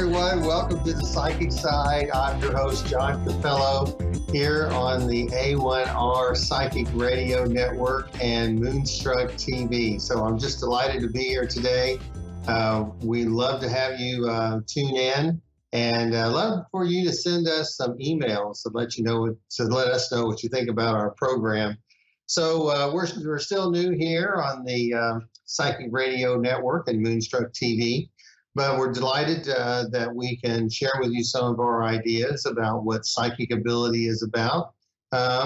everyone. Welcome to the Psychic Side. I'm your host, John Cappello, here on the A1R Psychic Radio Network and Moonstruck TV. So I'm just delighted to be here today. We love to have you tune in, and love for you to send us some emails to let us know what you think about our program. So we're still new here on the Psychic Radio Network and Moonstruck TV. But we're delighted that we can share with you some of our ideas about what psychic ability is about.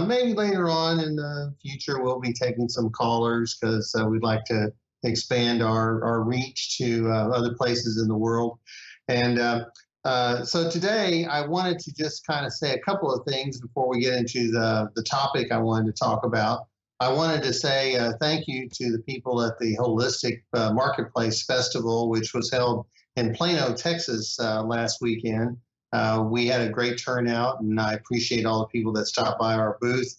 Maybe later on in the future, we'll be taking some callers because we'd like to expand our reach to other places in the world. And so today, I wanted to just kind of say a couple of things before we get into the topic I wanted to talk about. I wanted to say thank you to the people at the Holistic Marketplace Festival, which was held in Plano, Texas last weekend. We had a great turnout, and I appreciate all the people that stopped by our booth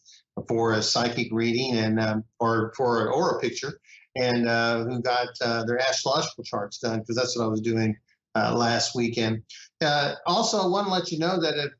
for a psychic reading and or for an aura picture, and who got their astrological charts done, because that's what I was doing last weekend. Also, I want to let you know that if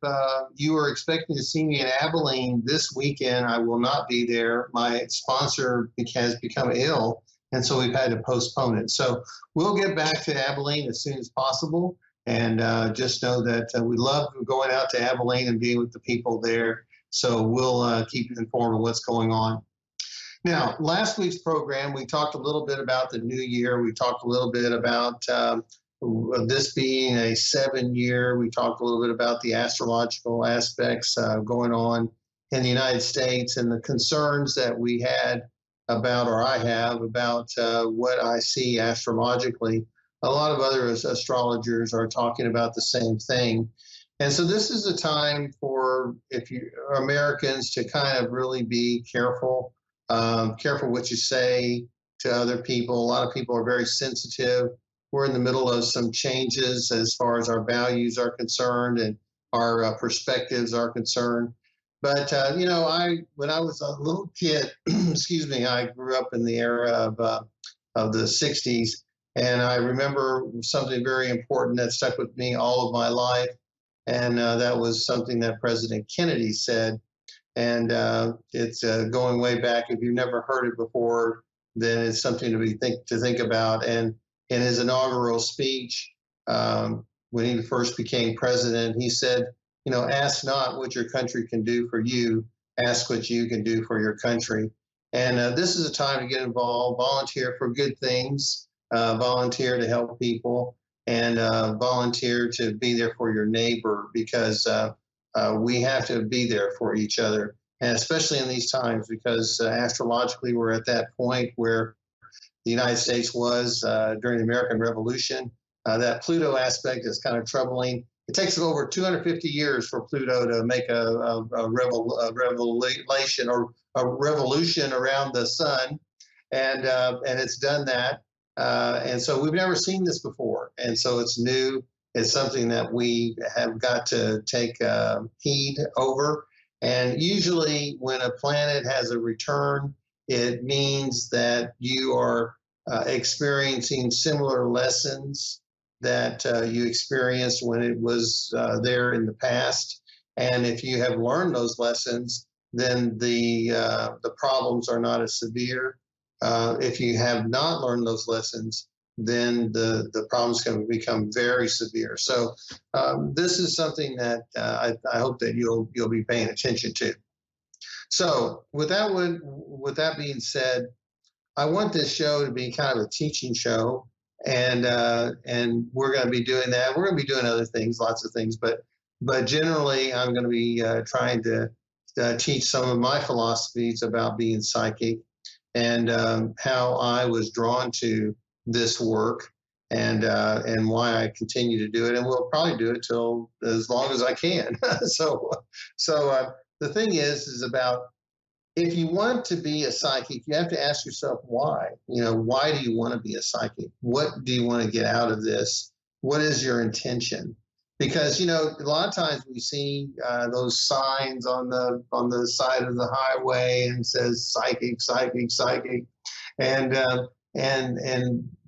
you are expecting to see me in Abilene this weekend, I will not be there. My sponsor has become ill, and so we've had to postpone it. So we'll get back to Abilene as soon as possible. And just know that we love going out to Abilene and being with the people there. So we'll keep you informed of what's going on. Now, last week's program, we talked a little bit about the new year. We talked a little bit about this being a 7-year. We talked a little bit about the astrological aspects going on in the United States and the concerns that we had about, or I have, about what I see astrologically. A lot of other astrologers are talking about the same thing. And so this is a time for Americans to kind of really be careful what you say to other people. A lot of people are very sensitive. We're in the middle of some changes as far as our values are concerned and our perspectives are concerned. But, when I was a little kid, excuse me, I grew up in the era of the 60s. And I remember something very important that stuck with me all of my life. And that was something that President Kennedy said. And it's going way back. If you've never heard it before, then it's something to think about. And in his inaugural speech, when he first became president, he said, ask not what your country can do for you, ask what you can do for your country. And this is a time to get involved, volunteer for good things, volunteer to help people, and volunteer to be there for your neighbor, because we have to be there for each other. And especially in these times, because astrologically, we're at that point where the United States was during the American Revolution. That Pluto aspect is kind of troubling. It takes over 250 years for Pluto to make a revelation or a revolution around the sun, and it's done that. And so we've never seen this before, and so it's new. It's something that we have got to take heed over. And usually, when a planet has a return, it means that you are experiencing similar lessons that you experienced when it was there in the past. And if you have learned those lessons, then the problems are not as severe. If you have not learned those lessons, then the problems can become very severe. So this is something that I hope that you'll be paying attention to. So with that being said, I want this show to be kind of a teaching show. And we're going to be doing that. We're going to be doing other things, lots of things, but generally, I'm going to be trying to teach some of my philosophies about being psychic and how I was drawn to this work and why I continue to do it. And we'll probably do it till as long as I can. So the thing is about, if you want to be a psychic, you have to ask yourself why. Why do you want to be a psychic? What do you want to get out of this? What is your intention? Because a lot of times we see those signs on the side of the highway and says psychic, psychic, psychic, and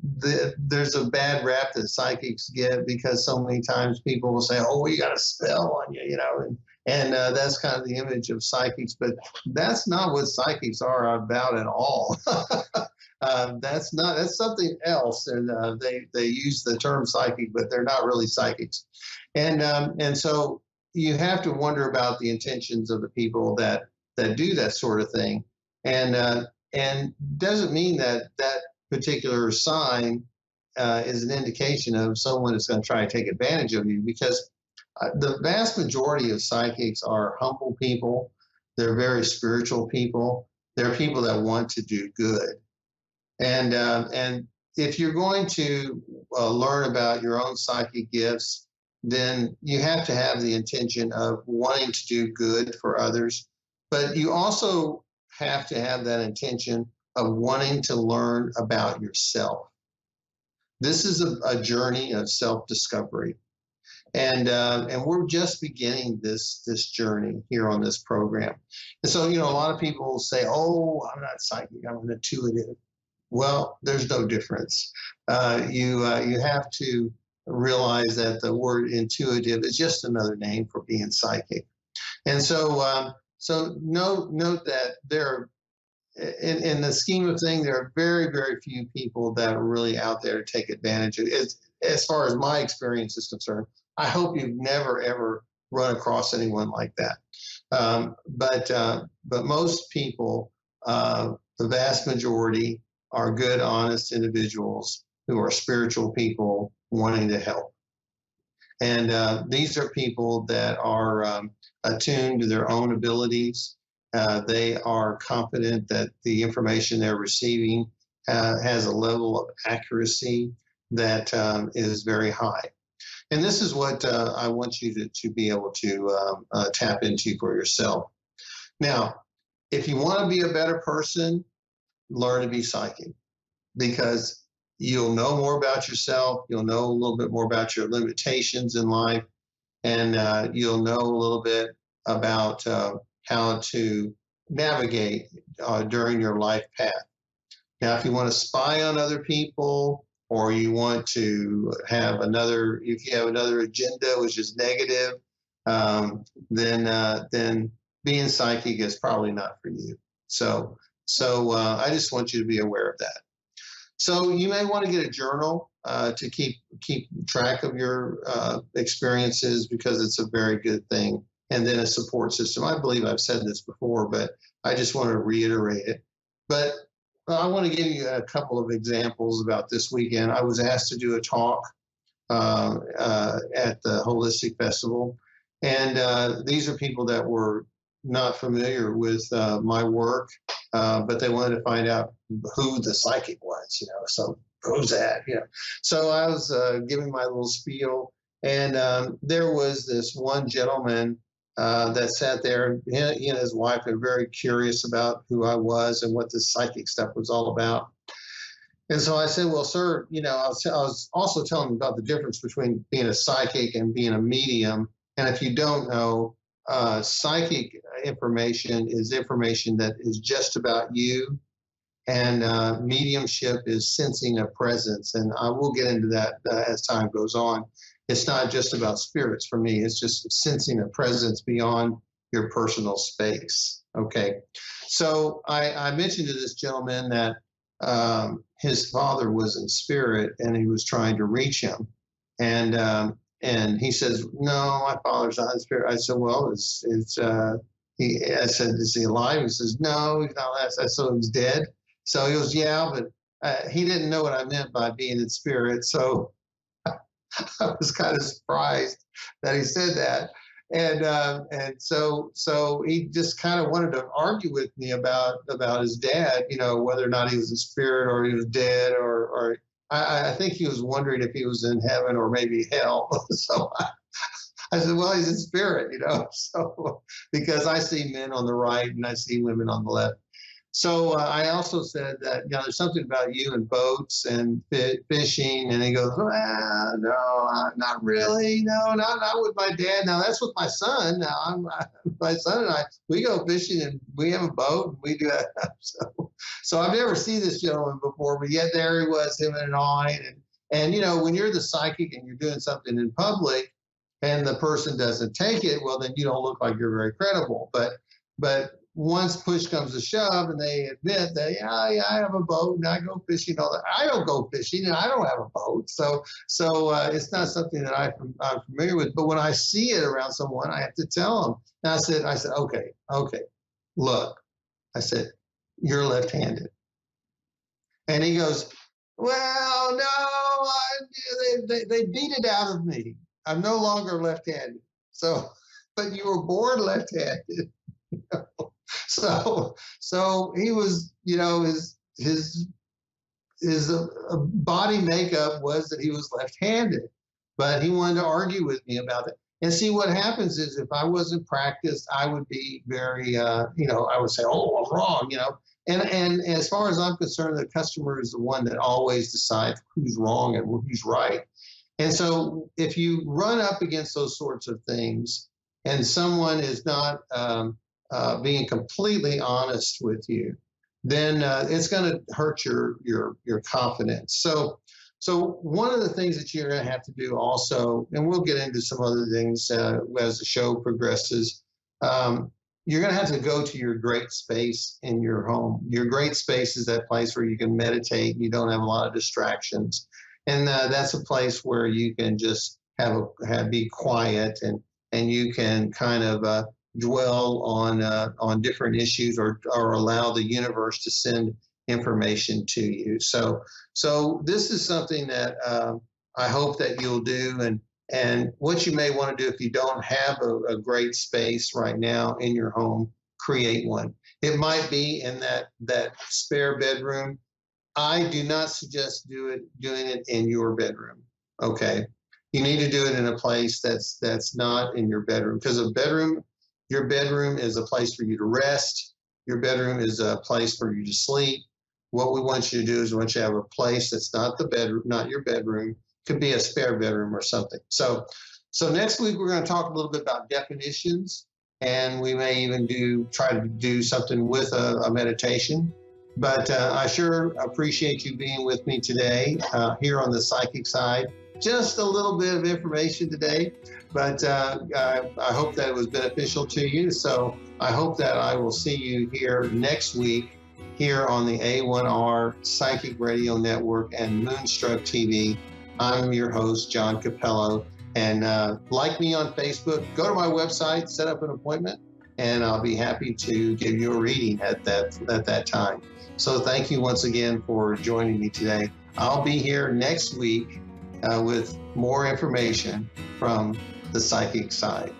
there's a bad rap that psychics get because so many times people will say, "Oh, you got a spell on you," and that's kind of the image of psychics, but that's not what psychics are about at all. That's something else, and they use the term psychic, but they're not really psychics, and so you have to wonder about the intentions of the people that do that sort of thing, and doesn't mean that particular sign is an indication of someone that's going to try to take advantage of you, because the vast majority of psychics are humble people. They're very spiritual people. They're people that want to do good. And if you're going to learn about your own psychic gifts, then you have to have the intention of wanting to do good for others. But you also have to have that intention of wanting to learn about yourself. This is a journey of self-discovery. And we're just beginning this journey here on this program. And so, a lot of people say, "Oh, I'm not psychic, I'm an intuitive." Well, there's no difference. You have to realize that the word intuitive is just another name for being psychic. And so note that in the scheme of things, there are very, very few people that are really out there to take advantage of it. As far as my experience is concerned, I hope you've never, ever run across anyone like that. But most people, the vast majority, are good, honest individuals who are spiritual people wanting to help. And these are people that are attuned to their own abilities. They are confident that the information they're receiving has a level of accuracy that is very high. And this is what I want you to be able to tap into for yourself. Now, if you want to be a better person, learn to be psychic, because you'll know more about yourself. You'll know a little bit more about your limitations in life, and you'll know a little bit about how to navigate during your life path. Now, if you want to spy on other people, or you want to have if you have another agenda which is negative, then being psychic is probably not for you. So I just want you to be aware of that. So you may want to get a journal to keep track of your experiences, because it's a very good thing. And then a support system. I believe I've said this before, but I just want to reiterate it. But I want to give you a couple of examples about this weekend. I was asked to do a talk at the Holistic Festival. And these are people that were not familiar with my work, but they wanted to find out who the psychic was, so who's that, So I was giving my little spiel, and there was this one gentleman that sat there. He and his wife were very curious about who I was and what this psychic stuff was all about. And so I said, "Well, sir, I was also telling him about the difference between being a psychic and being a medium. And if you don't know, psychic information is information that is just about you, and mediumship is sensing a presence." And I will get into that as time goes on. It's not just about spirits for me. It's just sensing a presence beyond your personal space. Okay. So I mentioned to this gentleman that his father was in spirit, and he was trying to reach him. And he says, "No, my father's not in spirit." I said, "Well, I said, "Is he alive?" He says, "No, he's not alive." I said, "So he's dead?" So he goes, "Yeah," but he didn't know what I meant by being in spirit. So I was kind of surprised that he said that. And so he just kind of wanted to argue with me about his dad, whether or not he was in spirit or he was dead, or I think he was wondering if he was in heaven or maybe hell. So I said, "Well, he's in spirit, so because I see men on the right and I see women on the left." So I also said that, there's something about you and boats and fishing. And he goes, "No, not really. No, not with my dad. Now that's with my son. Now my son and I, we go fishing and we have a boat and we do that." So I've never seen this gentleman before, but yet there he was, him and I. And when you're the psychic and you're doing something in public and the person doesn't take it, well, then you don't look like you're very credible. But once push comes to shove and they admit that, yeah, I have a boat and I go fishing, all that. I don't go fishing and I don't have a boat. So it's not something that I'm familiar with. But when I see it around someone, I have to tell them. And I said, okay, look, I said, you're left-handed. And he goes, well, no, they beat it out of me. I'm no longer left-handed. So, but you were born left-handed. So he was, his body makeup was that he was left-handed, but he wanted to argue with me about it. And see, what happens is if I wasn't practiced, I would be very, I would say, oh, I'm wrong, And as far as I'm concerned, the customer is the one that always decides who's wrong and who's right. And so if you run up against those sorts of things and someone is not being completely honest with you, then it's going to hurt your confidence. So one of the things that you're going to have to do also, and we'll get into some other things as the show progresses, you're going to have to go to your great space in your home. Your great space is that place where you can meditate. You don't have a lot of distractions. And that's a place where you can just be quiet and you can kind of dwell on different issues or allow the universe to send information to you. So this is something that I hope that you'll do. And what you may want to do if you don't have a great space right now in your home, create one. It might be in that spare bedroom. I do not suggest doing it in your bedroom. Okay, you need to do it in a place that's not in your bedroom, because your bedroom is a place for you to rest. Your bedroom is a place for you to sleep. What we want you to do is we want you to have a place that's not the bedroom, not your bedroom. Could be a spare bedroom or something. So next week we're going to talk a little bit about definitions, and we may even try to do something with a meditation. But I sure appreciate you being with me today here on the psychic side. Just a little bit of information today, but I hope that it was beneficial to you. So I hope that I will see you here next week here on the A1R Psychic Radio Network and Moonstruck TV. I'm your host, John Cappello, and like me on Facebook, go to my website, set up an appointment, and I'll be happy to give you a reading at that time. So thank you once again for joining me today. I'll be here next week with more information from the psychic side.